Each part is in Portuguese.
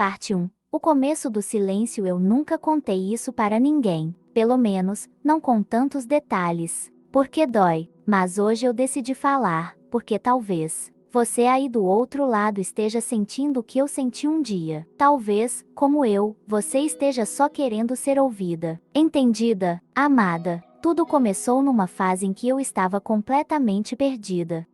Parte 1. O começo do silêncio. Eu nunca contei isso para ninguém. Pelo menos, não com tantos detalhes. Porque dói. Mas hoje eu decidi falar, porque talvez você aí do outro lado esteja sentindo o que eu senti um dia. Talvez, como eu, você esteja só querendo ser ouvida, entendida, amada. Tudo começou numa fase em que eu estava completamente perdida.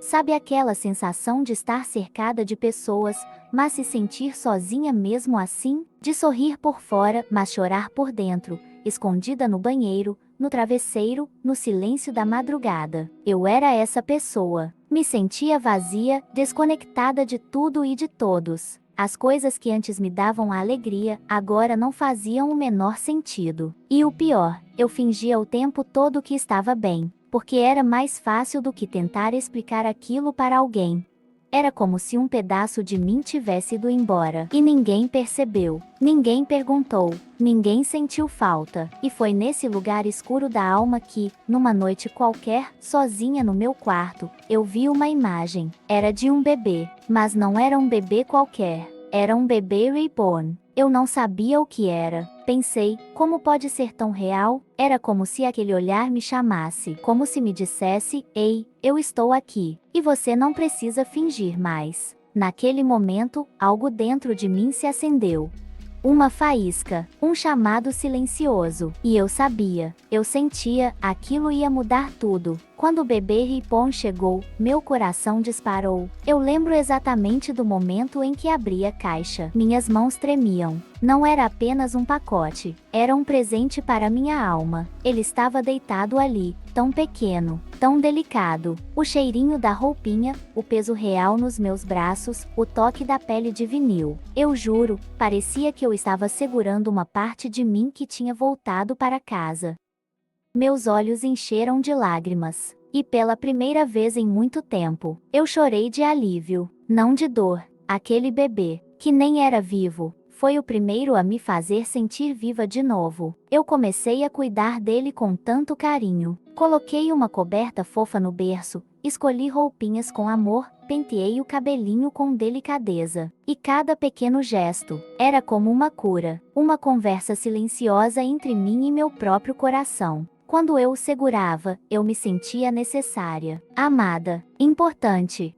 Sabe aquela sensação de estar cercada de pessoas, mas se sentir sozinha mesmo assim? De sorrir por fora, mas chorar por dentro, escondida no banheiro, no travesseiro, no silêncio da madrugada. Eu era essa pessoa. Me sentia vazia, desconectada de tudo e de todos. As coisas que antes me davam alegria, agora não faziam o menor sentido. E o pior, eu fingia o tempo todo que estava bem, porque era mais fácil do que tentar explicar aquilo para alguém. Era como se um pedaço de mim tivesse ido embora, e ninguém percebeu, ninguém perguntou, ninguém sentiu falta. E foi nesse lugar escuro da alma que, numa noite qualquer, sozinha no meu quarto, eu vi uma imagem. Era de um bebê, mas não era um bebê qualquer, era um bebê reborn. Eu não sabia o que era. Pensei, como pode ser tão real? Era como se aquele olhar me chamasse, como se me dissesse, ei, eu estou aqui, e você não precisa fingir mais. Naquele momento, algo dentro de mim se acendeu. Uma faísca, um chamado silencioso, e eu sabia, eu sentia, aquilo ia mudar tudo. Quando o bebê Ripon chegou, meu coração disparou. Eu lembro exatamente do momento em que abri a caixa. Minhas mãos tremiam. Não era apenas um pacote, era um presente para minha alma. Ele estava deitado ali, tão pequeno, tão delicado. O cheirinho da roupinha, o peso real nos meus braços, o toque da pele de vinil. Eu juro, parecia que eu estava segurando uma parte de mim que tinha voltado para casa. Meus olhos encheram de lágrimas. E pela primeira vez em muito tempo, eu chorei de alívio, não de dor. Aquele bebê, que nem era vivo, foi o primeiro a me fazer sentir viva de novo. Eu comecei a cuidar dele com tanto carinho. Coloquei uma coberta fofa no berço, escolhi roupinhas com amor, penteei o cabelinho com delicadeza. E cada pequeno gesto era como uma cura, uma conversa silenciosa entre mim e meu próprio coração. Quando eu o segurava, eu me sentia necessária, amada, importante.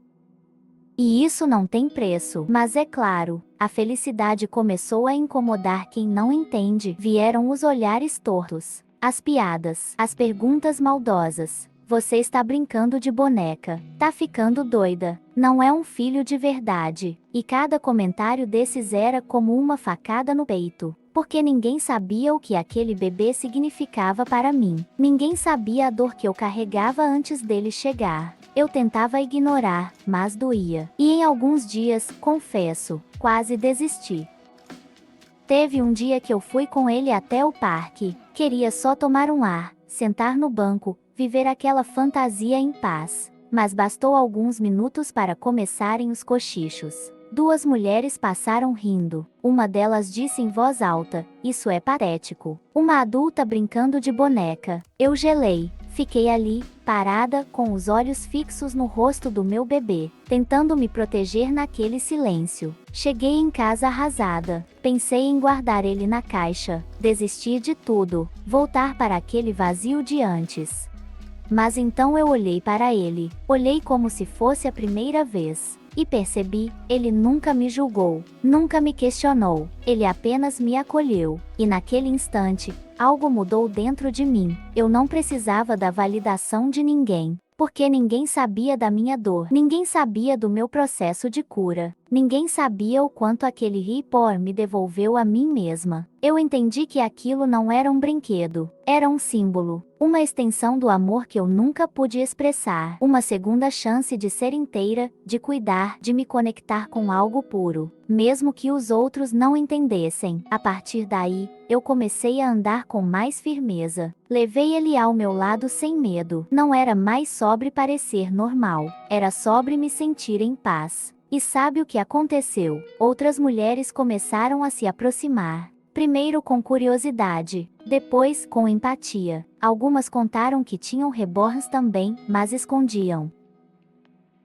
E isso não tem preço. Mas é claro, a felicidade começou a incomodar quem não entende. Vieram os olhares tortos, as piadas, as perguntas maldosas. Você está brincando de boneca, tá ficando doida, não é um filho de verdade. E cada comentário desses era como uma facada no peito. Porque ninguém sabia o que aquele bebê significava para mim. Ninguém sabia a dor que eu carregava antes dele chegar. Eu tentava ignorar, mas doía. E em alguns dias, confesso, quase desisti. Teve um dia que eu fui com ele até o parque. Queria só tomar um ar, sentar no banco, viver aquela fantasia em paz. Mas bastou alguns minutos para começarem os cochichos. Duas mulheres passaram rindo. Uma delas disse em voz alta, isso é patético. Uma adulta brincando de boneca. Eu gelei. Fiquei ali, parada, com os olhos fixos no rosto do meu bebê, tentando me proteger naquele silêncio. Cheguei em casa arrasada. Pensei em guardar ele na caixa, desistir de tudo, voltar para aquele vazio de antes. Mas então eu olhei para ele, olhei como se fosse a primeira vez. E percebi, ele nunca me julgou, nunca me questionou, ele apenas me acolheu. E naquele instante, algo mudou dentro de mim. Eu não precisava da validação de ninguém, porque ninguém sabia da minha dor, ninguém sabia do meu processo de cura, ninguém sabia o quanto aquele Ripor me devolveu a mim mesma. Eu entendi que aquilo não era um brinquedo, era um símbolo, uma extensão do amor que eu nunca pude expressar, uma segunda chance de ser inteira, de cuidar, de me conectar com algo puro, mesmo que os outros não entendessem. A partir daí, eu comecei a andar com mais firmeza. Levei ele ao meu lado sem medo. Não era mais sobre parecer normal, era sobre me sentir em paz. E sabe o que aconteceu? Outras mulheres começaram a se aproximar. Primeiro com curiosidade, depois com empatia. Algumas contaram que tinham reborns também, mas escondiam.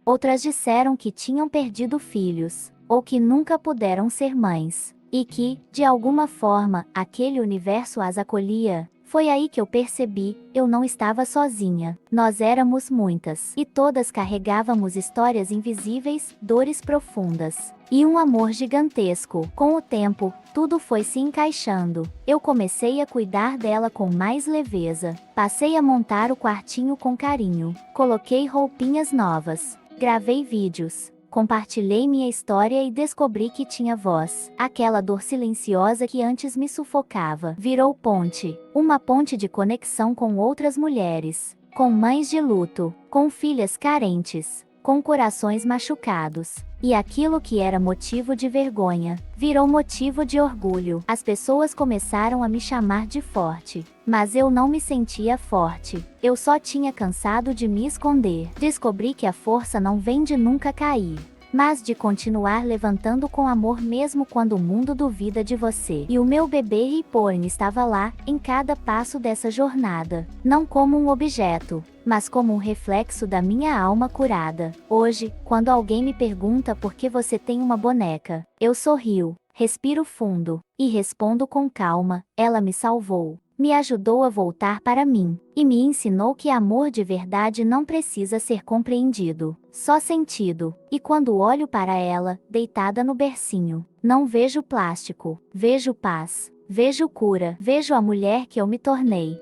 Outras disseram que tinham perdido filhos. ou que nunca puderam ser mães, e que, de alguma forma, aquele universo as acolhia. Foi aí que eu percebi, eu não estava sozinha. Nós éramos muitas, e todas carregávamos histórias invisíveis, dores profundas, e um amor gigantesco. Com o tempo, tudo foi se encaixando. Eu comecei a cuidar dela com mais leveza. Passei a montar o quartinho com carinho. Coloquei roupinhas novas. Gravei vídeos. Compartilhei minha história e descobri que tinha voz. Aquela dor silenciosa que antes me sufocava virou ponte. Uma ponte de conexão com outras mulheres. Com mães de luto. Com filhas carentes. Com corações machucados. E aquilo que era motivo de vergonha, virou motivo de orgulho. As pessoas começaram a me chamar de forte. Mas eu não me sentia forte. Eu só tinha cansado de me esconder. Descobri que a força não vem de nunca cair, mas de continuar levantando com amor mesmo quando o mundo duvida de você. E o meu bebê Reborn estava lá, em cada passo dessa jornada. Não como um objeto, mas como um reflexo da minha alma curada. Hoje, quando alguém me pergunta por que você tem uma boneca, eu sorrio, respiro fundo, e respondo com calma: ela me salvou. Me ajudou a voltar para mim, e me ensinou que amor de verdade não precisa ser compreendido, só sentido. E quando olho para ela, deitada no bercinho, não vejo plástico, vejo paz, vejo cura, vejo a mulher que eu me tornei.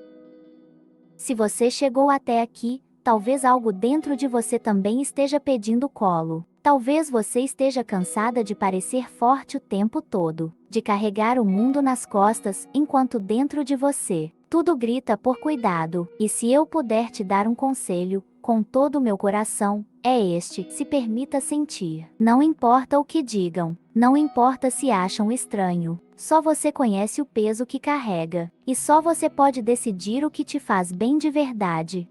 Se você chegou até aqui, talvez algo dentro de você também esteja pedindo colo. Talvez você esteja cansada de parecer forte o tempo todo, de carregar o mundo nas costas, enquanto dentro de você, tudo grita por cuidado. E se eu puder te dar um conselho, com todo o meu coração, é este: se permita sentir. Não importa o que digam, não importa se acham estranho, só você conhece o peso que carrega, e só você pode decidir o que te faz bem de verdade.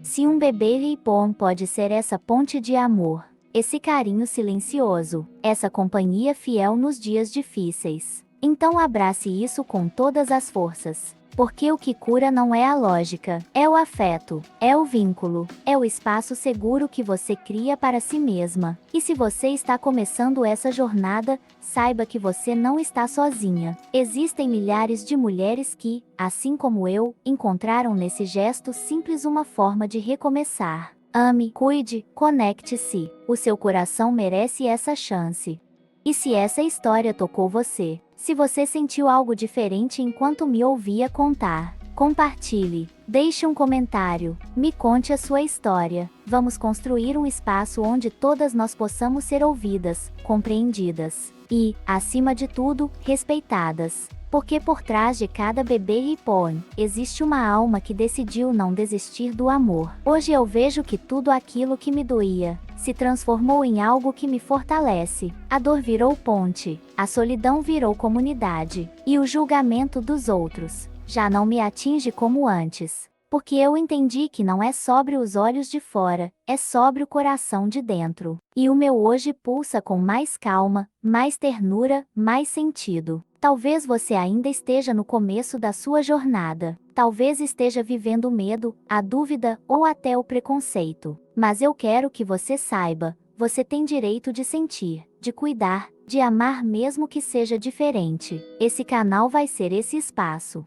Se um bebê reborn pode ser essa ponte de amor, esse carinho silencioso, essa companhia fiel nos dias difíceis, então abrace isso com todas as forças. Porque o que cura não é a lógica, é o afeto, é o vínculo, é o espaço seguro que você cria para si mesma. E se você está começando essa jornada, saiba que você não está sozinha. Existem milhares de mulheres que, assim como eu, encontraram nesse gesto simples uma forma de recomeçar. Ame, cuide, conecte-se. O seu coração merece essa chance. E se essa história tocou você, se você sentiu algo diferente enquanto me ouvia contar, compartilhe, deixe um comentário, me conte a sua história. Vamos construir um espaço onde todas nós possamos ser ouvidas, compreendidas e, acima de tudo, respeitadas. Porque por trás de cada bebê reborn, existe uma alma que decidiu não desistir do amor. Hoje eu vejo que tudo aquilo que me doía se transformou em algo que me fortalece. A dor virou ponte, a solidão virou comunidade, e o julgamento dos outros já não me atinge como antes. Porque eu entendi que não é sobre os olhos de fora, é sobre o coração de dentro. E o meu hoje pulsa com mais calma, mais ternura, mais sentido. Talvez você ainda esteja no começo da sua jornada. Talvez esteja vivendo o medo, a dúvida ou até o preconceito. Mas eu quero que você saiba, você tem direito de sentir, de cuidar, de amar mesmo que seja diferente. Esse canal vai ser esse espaço.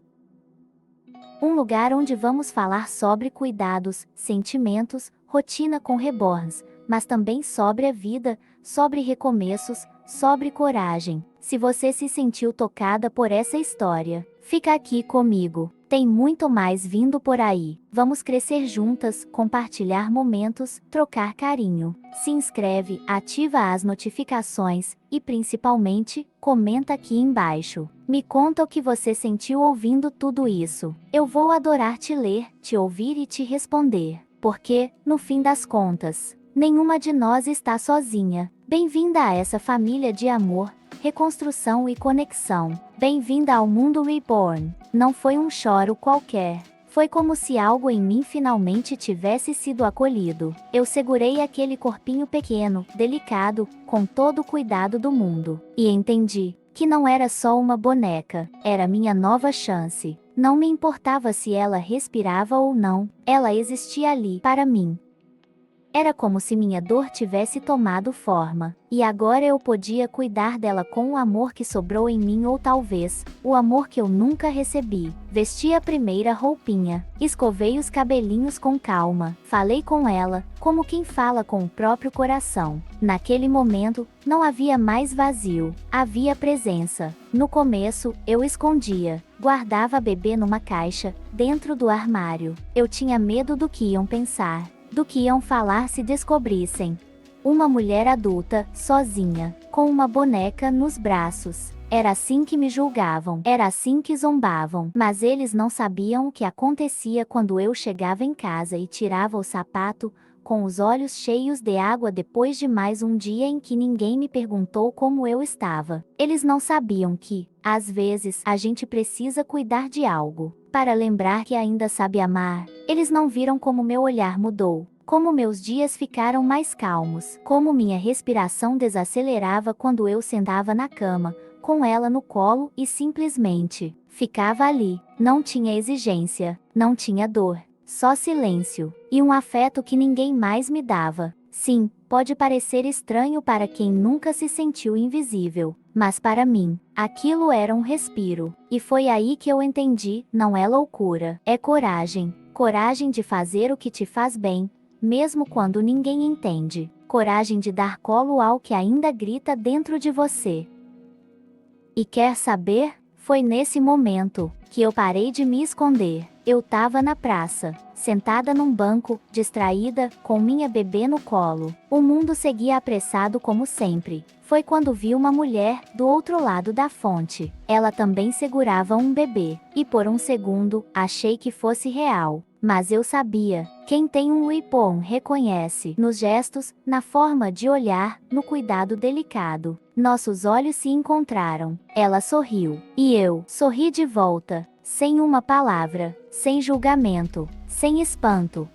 Um lugar onde vamos falar sobre cuidados, sentimentos, rotina com reborns, mas também sobre a vida, sobre recomeços, sobre coragem. Se você se sentiu tocada por essa história, fica aqui comigo. Tem muito mais vindo por aí. Vamos crescer juntas, compartilhar momentos, trocar carinho. Se inscreve, ativa as notificações e, principalmente, comenta aqui embaixo. Me conta o que você sentiu ouvindo tudo isso. Eu vou adorar te ler, te ouvir e te responder. Porque, no fim das contas, nenhuma de nós está sozinha. Bem-vinda a essa família de amor, reconstrução e conexão. Bem-vinda ao mundo reborn. Não foi um choro qualquer. Foi como se algo em mim finalmente tivesse sido acolhido. Eu segurei aquele corpinho pequeno, delicado, com todo o cuidado do mundo. E entendi que não era só uma boneca, era minha nova chance. Não me importava se ela respirava ou não, ela existia ali, para mim. Era como se minha dor tivesse tomado forma. E agora eu podia cuidar dela com o amor que sobrou em mim ou talvez, o amor que eu nunca recebi. Vesti a primeira roupinha, escovei os cabelinhos com calma, falei com ela, como quem fala com o próprio coração. Naquele momento, não havia mais vazio, havia presença. No começo, eu escondia, guardava a bebê numa caixa, dentro do armário. Eu tinha medo do que iam pensar, do que iam falar se descobrissem. Uma mulher adulta, sozinha, com uma boneca nos braços. Era assim que me julgavam, era assim que zombavam. Mas eles não sabiam o que acontecia quando eu chegava em casa e tirava o sapato, com os olhos cheios de água depois de mais um dia em que ninguém me perguntou como eu estava. Eles não sabiam que, às vezes, a gente precisa cuidar de algo, para lembrar que ainda sabe amar. Eles não viram como meu olhar mudou, como meus dias ficaram mais calmos, como minha respiração desacelerava quando eu sentava na cama, com ela no colo e simplesmente ficava ali. Não tinha exigência, não tinha dor, só silêncio, e um afeto que ninguém mais me dava. Sim, pode parecer estranho para quem nunca se sentiu invisível, mas para mim, aquilo era um respiro. E foi aí que eu entendi, não é loucura, é coragem. Coragem de fazer o que te faz bem, mesmo quando ninguém entende. Coragem de dar colo ao que ainda grita dentro de você. E quer saber? Foi nesse momento que eu parei de me esconder. Eu tava na praça, sentada num banco, distraída, com minha bebê no colo. O mundo seguia apressado como sempre. Foi quando vi uma mulher do outro lado da fonte. Ela também segurava um bebê. E por um segundo, achei que fosse real. Mas eu sabia. Quem tem um iPhone reconhece. Nos gestos, na forma de olhar, no cuidado delicado. Nossos olhos se encontraram. Ela sorriu. E eu sorri de volta. Sem uma palavra. Sem julgamento. Sem espanto.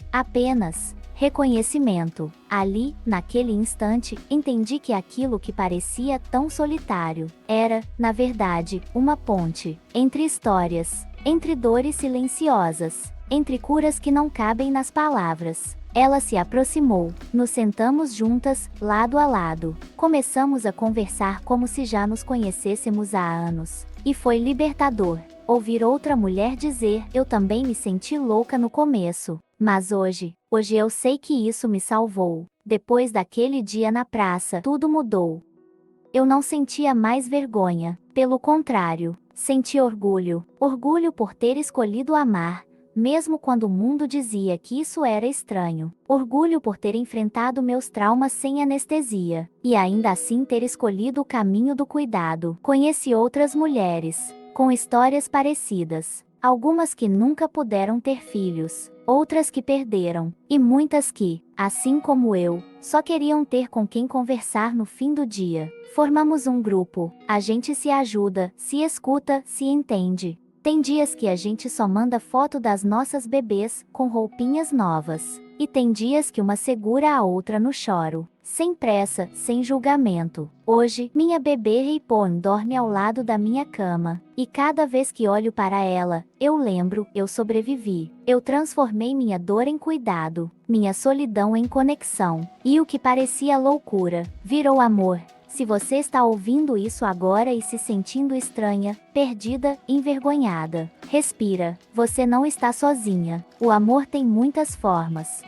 Apenas reconhecimento. Ali, naquele instante, entendi que aquilo que parecia tão solitário era, na verdade, uma ponte entre histórias, entre dores silenciosas, entre curas que não cabem nas palavras. Ela se aproximou, nos sentamos juntas, lado a lado. Começamos a conversar como se já nos conhecêssemos há anos. E foi libertador ouvir outra mulher dizer: eu também me senti louca no começo, mas hoje eu sei que isso me salvou. Depois daquele dia na praça, tudo mudou. Eu não sentia mais vergonha, pelo contrário, senti orgulho, orgulho por ter escolhido amar, mesmo quando o mundo dizia que isso era estranho. Orgulho por ter enfrentado meus traumas sem anestesia, e ainda assim ter escolhido o caminho do cuidado. Conheci outras mulheres, com histórias parecidas. Algumas que nunca puderam ter filhos, outras que perderam, e muitas que, assim como eu, só queriam ter com quem conversar no fim do dia. Formamos um grupo, a gente se ajuda, se escuta, se entende. Tem dias que a gente só manda foto das nossas bebês, com roupinhas novas. E tem dias que uma segura a outra no choro, sem pressa, sem julgamento. Hoje, minha bebê Reipon dorme ao lado da minha cama. E cada vez que olho para ela, eu lembro, eu sobrevivi. Eu transformei minha dor em cuidado, minha solidão em conexão. E o que parecia loucura, virou amor. Se você está ouvindo isso agora e se sentindo estranha, perdida, envergonhada, respira, você não está sozinha. O amor tem muitas formas.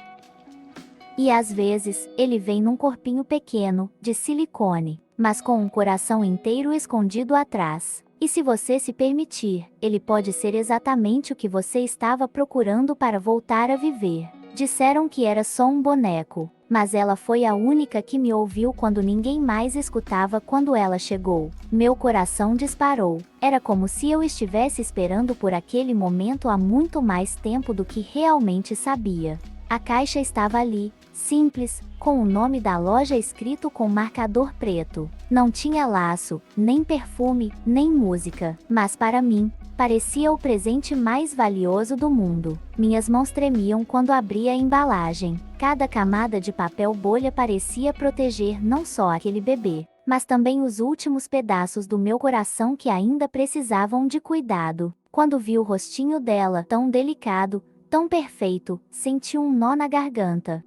E às vezes, ele vem num corpinho pequeno, de silicone, mas com um coração inteiro escondido atrás. E se você se permitir, ele pode ser exatamente o que você estava procurando para voltar a viver. Disseram que era só um boneco, mas ela foi a única que me ouviu quando ninguém mais escutava. Quando ela chegou, meu coração disparou. Era como se eu estivesse esperando por aquele momento há muito mais tempo do que realmente sabia. A caixa estava ali, simples, com o nome da loja escrito com marcador preto. Não tinha laço, nem perfume, nem música, mas para mim, parecia o presente mais valioso do mundo. Minhas mãos tremiam quando abria a embalagem. Cada camada de papel bolha parecia proteger não só aquele bebê, mas também os últimos pedaços do meu coração que ainda precisavam de cuidado. Quando vi o rostinho dela, tão delicado, tão perfeito, senti um nó na garganta.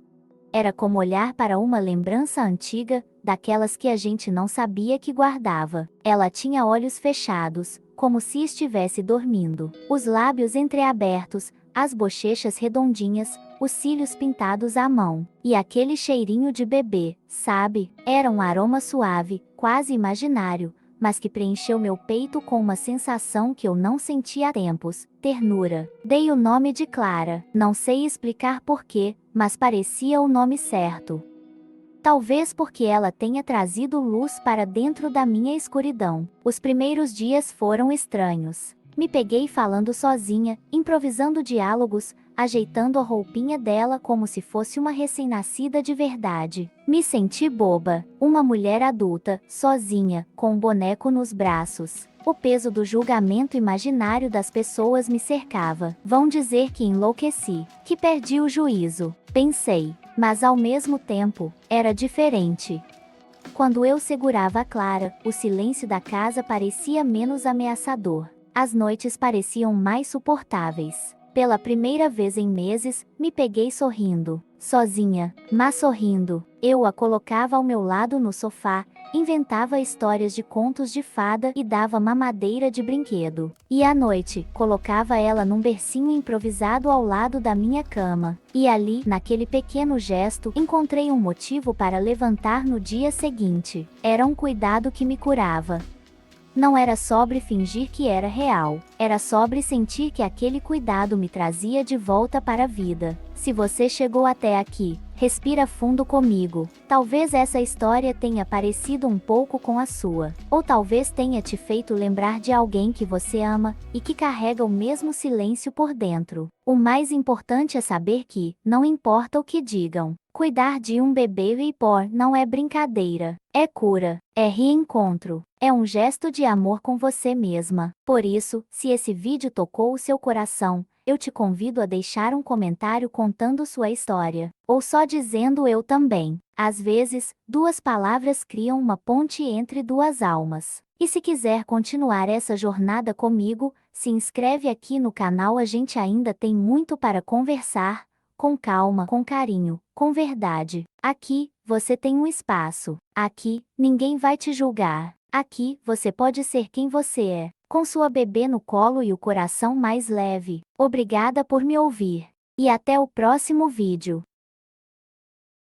Era como olhar para uma lembrança antiga, daquelas que a gente não sabia que guardava. Ela tinha olhos fechados, como se estivesse dormindo. Os lábios entreabertos, as bochechas redondinhas, os cílios pintados à mão. E aquele cheirinho de bebê, sabe? Era um aroma suave, quase imaginário, mas que preencheu meu peito com uma sensação que eu não sentia há tempos, ternura. Dei o nome de Clara. Não sei explicar porquê, mas parecia o nome certo. Talvez porque ela tenha trazido luz para dentro da minha escuridão. Os primeiros dias foram estranhos. Me peguei falando sozinha, improvisando diálogos, ajeitando a roupinha dela como se fosse uma recém-nascida de verdade. Me senti boba, uma mulher adulta, sozinha, com um boneco nos braços. O peso do julgamento imaginário das pessoas me cercava. Vão dizer que enlouqueci, que perdi o juízo, pensei. Mas ao mesmo tempo, era diferente. Quando eu segurava a Clara, o silêncio da casa parecia menos ameaçador. As noites pareciam mais suportáveis. Pela primeira vez em meses, me peguei sorrindo. Sozinha, mas sorrindo. Eu a colocava ao meu lado no sofá, inventava histórias de contos de fada e dava mamadeira de brinquedo. E à noite, colocava ela num bercinho improvisado ao lado da minha cama. E ali, naquele pequeno gesto, encontrei um motivo para levantar no dia seguinte. Era um cuidado que me curava. Não era sobre fingir que era real, era sobre sentir que aquele cuidado me trazia de volta para a vida. Se você chegou até aqui, respira fundo comigo. Talvez essa história tenha parecido um pouco com a sua, ou talvez tenha te feito lembrar de alguém que você ama e que carrega o mesmo silêncio por dentro. O mais importante é saber que, não importa o que digam, cuidar de um bebê reborn não é brincadeira, é cura, é reencontro, é um gesto de amor com você mesma. Por isso, se esse vídeo tocou o seu coração, eu te convido a deixar um comentário contando sua história, ou só dizendo eu também. Às vezes, duas palavras criam uma ponte entre duas almas. E se quiser continuar essa jornada comigo, se inscreve aqui no canal, a gente ainda tem muito para conversar, com calma, com carinho, com verdade. Aqui, você tem um espaço. Aqui, ninguém vai te julgar. Aqui, você pode ser quem você é, com sua bebê no colo e o coração mais leve. Obrigada por me ouvir. E até o próximo vídeo.